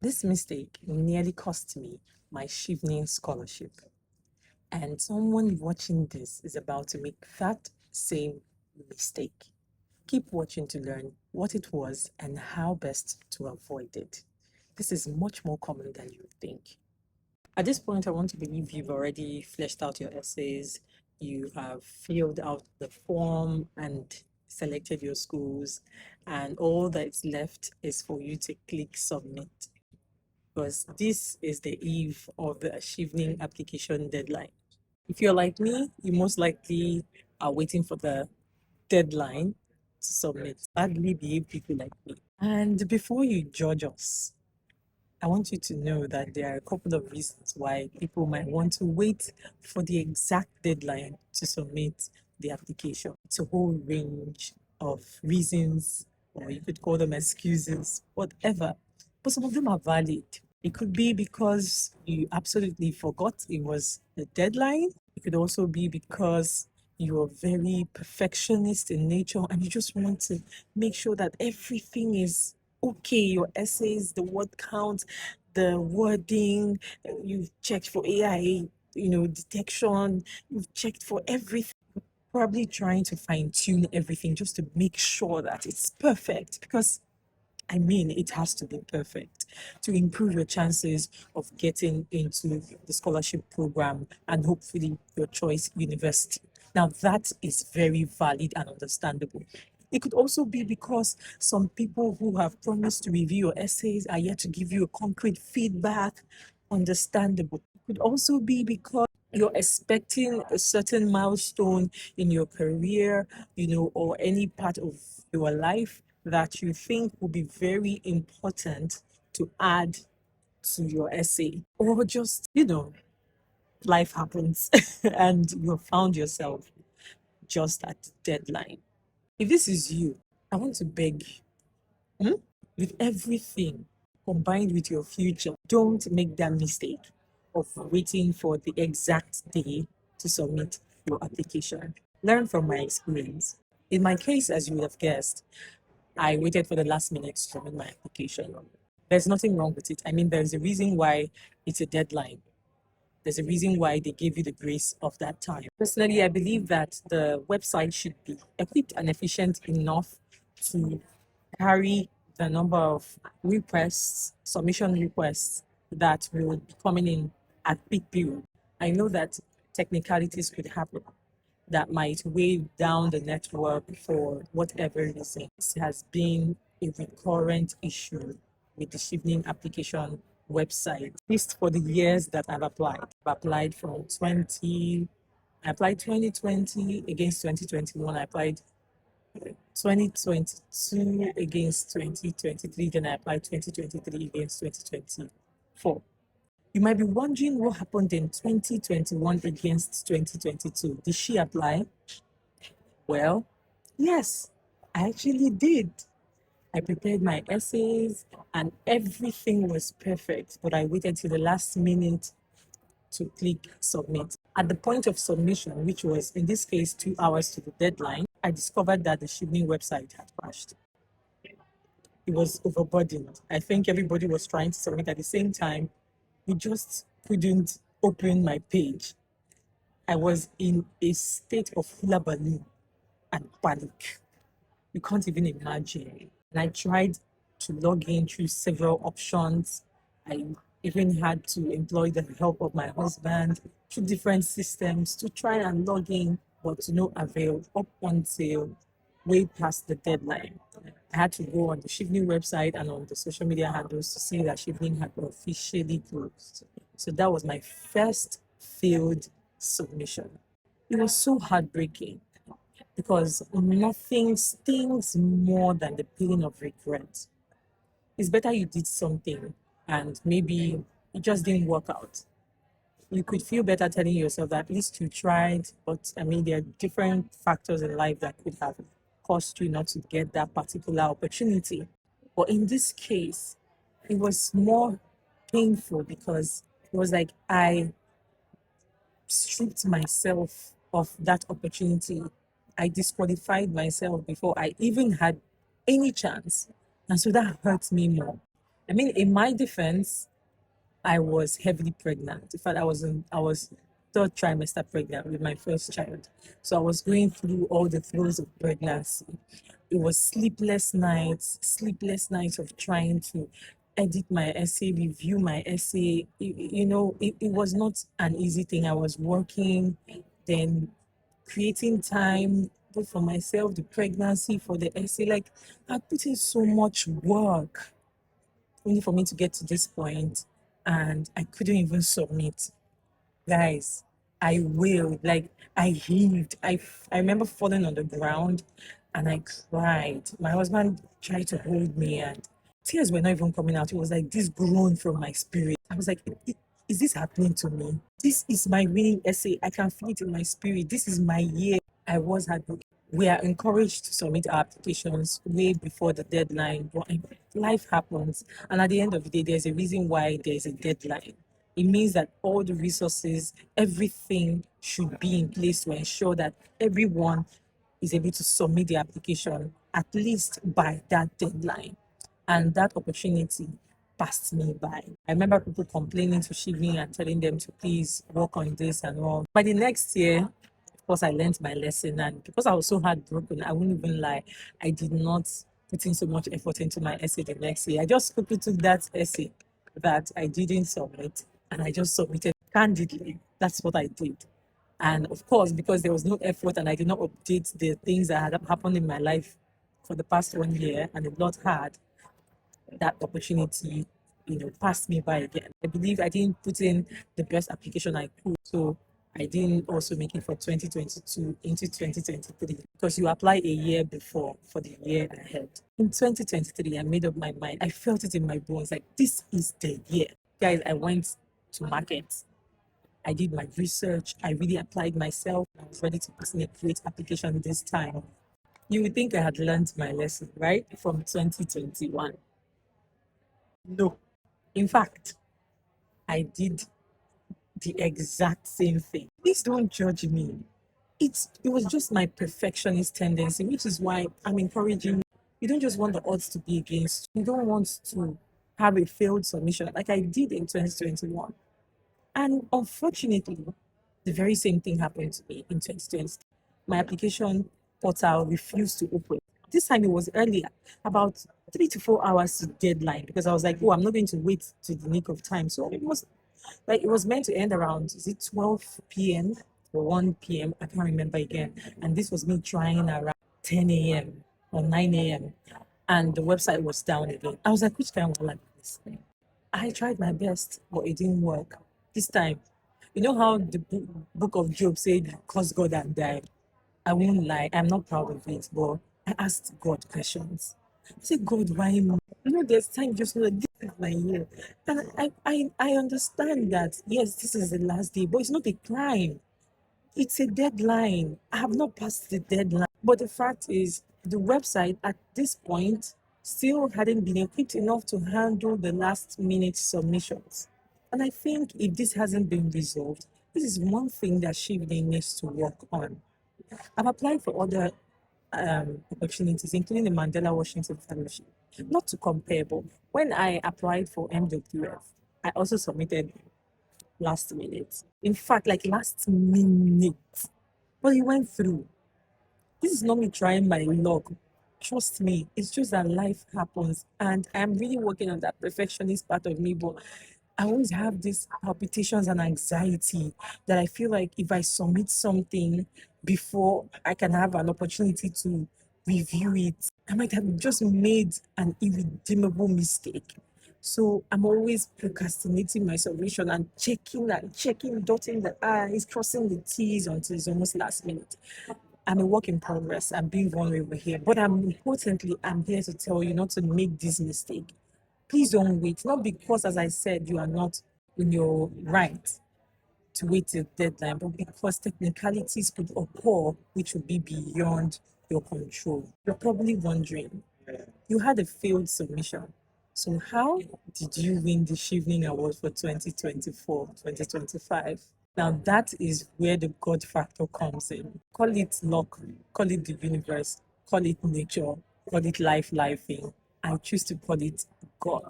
This mistake nearly cost me my Chevening Scholarship. And someone watching this is about to make that same mistake. Keep watching to learn what it was and how best to avoid it. This is much more common than you think. At this point, I want to believe you've already fleshed out your essays, you have filled out the form and selected your schools, and all that's left is for you to click submit, because this is the eve of the Chevening application deadline. If you're like me, you most likely are waiting for the deadline to submit. Badly behaved people like me. And before you judge us, I want you to know that there are a couple of reasons why people might want to wait for the exact deadline to submit the application. It's a whole range of reasons, or you could call them excuses, whatever. But some of them are valid. It could be because you absolutely forgot it was the deadline. It could also be because you're very perfectionist in nature and you just want to make sure that everything is okay. Your essays, the word count, the wording, you've checked for AI, detection, you've checked for everything. Probably trying to fine tune everything just to make sure that it's perfect, because it has to be perfect to improve your chances of getting into the scholarship program and hopefully your choice university. Now, that is very valid and understandable. It could also be because some people who have promised to review your essays are yet to give you a concrete feedback. Understandable. It could also be because you're expecting a certain milestone in your career, or any part of your life that you think will be very important to add to your essay. Or just, life happens and you found yourself just at the deadline. If this is you, I want to beg you, with everything combined with your future, don't make that mistake of waiting for the exact day to submit your application. Learn from my experience. In my case, as you would have guessed, I waited for the last minute to submit my application. There's nothing wrong with it. There's a reason why it's a deadline. There's a reason why they gave you the grace of that time. Personally, I believe that the website should be equipped and efficient enough to carry the number of submission requests that will be coming in at peak period. I know that technicalities could happen that might weigh down the network for whatever reason. This has been a recurrent issue with the Chevening application website, at least for the years that I've applied. I've applied I applied 2020 against 2021. I applied 2022 against 2023. Then I applied 2023 against 2024. You might be wondering what happened in 2021 against 2022. Did she apply? Well, yes, I actually did. I prepared my essays and everything was perfect, but I waited till the last minute to click submit. At the point of submission, which was in this case 2 hours to the deadline, I discovered that the Chevening website had crashed. It was overburdened. I think everybody was trying to submit at the same time. We just couldn't open my page. I was in a state of hula balloon and panic. You can't even imagine. And I tried to log in through several options. I even had to employ the help of my husband through different systems to try and log in, but to no avail up until way past the deadline. I had to go on the Chevening website and on the social media handles to see that Chevening had officially closed. So that was my first failed submission. It was so heartbreaking because nothing stings more than the pain of regret. It's better you did something and maybe it just didn't work out. You could feel better telling yourself that at least you tried, but there are different factors in life that could have caused you not to get that particular opportunity. But in this case, it was more painful because it was like I stripped myself of that opportunity. I disqualified myself before I even had any chance. And so that hurts me more. I mean, in my defense, I was heavily pregnant. In fact, I was third trimester pregnant with my first child. So I was going through all the throes of pregnancy. It was sleepless nights of trying to edit my essay, review my essay. It was not an easy thing. I was working, then creating time both for myself, the pregnancy, for the essay. Like I put in so much work only for me to get to this point and I couldn't even submit. Guys, I wailed, like I heaved. I remember falling on the ground and I cried. My husband tried to hold me and tears were not even coming out. It was like this groan from my spirit. I was like, Is this happening to me? This is my winning essay. I can feel it in my spirit. This is my year." I was heartbroken. We are encouraged to submit our applications way before the deadline, but life happens. And at the end of the day, there's a reason why there's a deadline. It means that all the resources, everything should be in place to ensure that everyone is able to submit the application at least by that deadline. And that opportunity passed me by. I remember people complaining to Chevening and telling them to please work on this and all. By the next year, of course, I learned my lesson. And because I was so heartbroken, I wouldn't even lie, I did not put in so much effort into my essay the next year. I just quickly took that essay that I didn't submit and I just submitted candidly. That's what I did. And of course, because there was no effort and I did not update the things that had happened in my life for the past 1 year and a lot had, that opportunity, passed me by again. I believe I didn't put in the best application I could. So I didn't also make it for 2022 into 2023 because you apply a year before for the year ahead. In 2023, I made up my mind. I felt it in my bones like this is the year. Guys, I went to market. I did my research. I really applied myself. I was ready to put in a great application this time. You would think I had learned my lesson, right? From 2021. No. In fact, I did the exact same thing. Please don't judge me. It was just my perfectionist tendency, which is why I'm encouraging you. You don't just want the odds to be against you. You don't want to have a failed submission like I did in 2021. And unfortunately, the very same thing happened to me in 2020. My application portal refused to open. This time it was earlier, about 3 to 4 hours to deadline, because I was like, oh, I'm not going to wait to the nick of time. So it was meant to end around, is it 12 p.m. or 1 p.m.? I can't remember again. And this was me trying around 10 a.m. or 9 a.m. And the website was down again. I was like, which kind of like this? I tried my best, but it didn't work. This time, you know how the book of Job said, curse God and die? I won't lie, I'm not proud of it, but I asked God questions. I said, God, why me? There's time just know that this is my year. And I understand that, yes, this is the last day, but it's not a crime. It's a deadline. I have not passed the deadline. But the fact is, the website at this point still hadn't been equipped enough to handle the last minute submissions. And I think if this hasn't been resolved, this is one thing that Chevening needs to work on. I've applied for other opportunities, including the Mandela Washington Fellowship. Not to compare, but when I applied for MWF, I also submitted last minute. In fact, like last minute. But it went through. This is not me trying my luck. Trust me, it's just that life happens. And I'm really working on that perfectionist part of me, but I always have these palpitations and anxiety that I feel like if I submit something before I can have an opportunity to review it, I might have just made an irredeemable mistake. So I'm always procrastinating my submission and checking, dotting the I's, crossing the T's until it's almost last minute. I'm a work in progress. I'm being vulnerable here, but I'm here to tell you not to make this mistake. Please don't wait. Not because, as I said, you are not in your right to wait till deadline, but because technicalities could occur which will be beyond your control. You're probably wondering, you had a failed submission. So how did you win the Chevening Award for 2024, 2025? Now that is where the God factor comes in. Call it luck, call it the universe, call it nature, call it life, lifing. I choose to call it God.